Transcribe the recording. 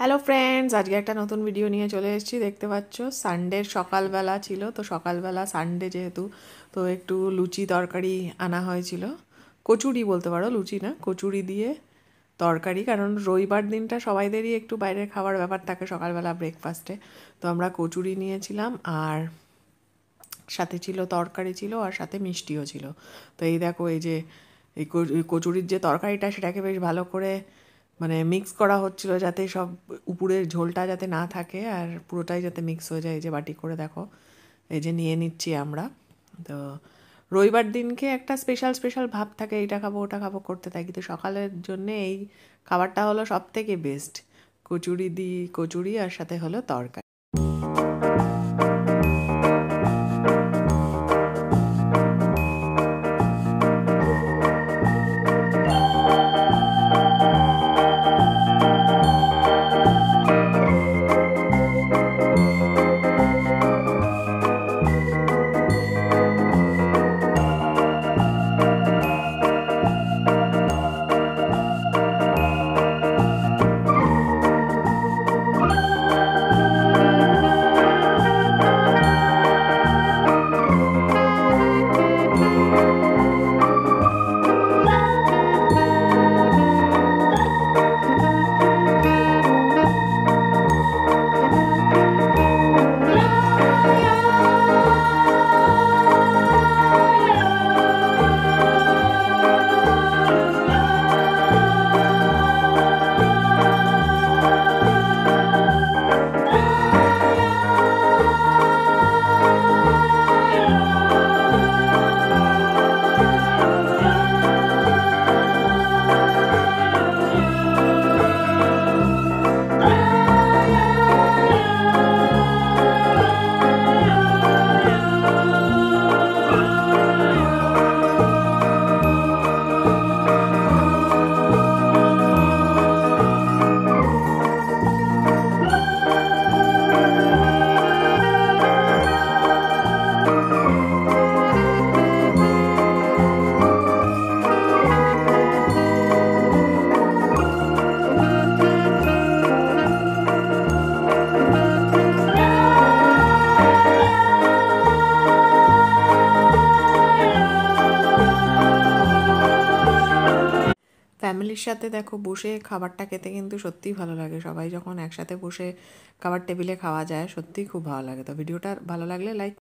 Hello friends, আজকে একটা নতুন ভিডিও নিয়ে চলে এসেছি। দেখতে পাচ্ছ সানডের সকালবেলা ছিল, তো সকালবেলা সানডে যেহেতু, তো একটু লুচি তরকারি আনা হয়েছিল। কচুরি বলতে পারো, লুচি না, কচুরি দিয়ে তরকারি। কারণ রবিবার দিনটা সবাইদেরই একটু বাইরের খাবার ব্যাপার থাকে সকালবেলা ব্রেকফাস্টে। তো আমরা কচুরি নিয়েছিলাম, আর সাথে ছিল তরকারি ছিল, আর সাথে মিষ্টিও ছিল। তো এই দেখো, এই যে এই কচুরির যে তরকারিটা, সেটাকে বেশ ভালো করে মানে মিক্স করা হচ্ছিল, যাতে সব উপরের ঝোলটা যাতে না থাকে আর পুরোটাই যাতে মিক্স হয়ে যায়। এই যে বাটি করে দেখো, এই যে নিয়ে নিচ্ছি আমরা। তো রবিবার দিনকে একটা স্পেশাল স্পেশাল ভাব থাকে, এইটা খাবো ওটা খাবো করতে থাকি। তো সকালের জন্য এই খাবারটা হলো সব থেকে বেস্ট, কচুরি আর সাথে হলো তরকারি। ফ্যামিলির সাথে দেখো বসে খাবারটা খেতে কিন্তু সত্যিই ভালো লাগে। সবাই যখন একসাথে বসে খাবার টেবিলে খাওয়া যায়, সত্যিই খুব ভালো লাগে। তো ভিডিওটা ভালো লাগলে লাইক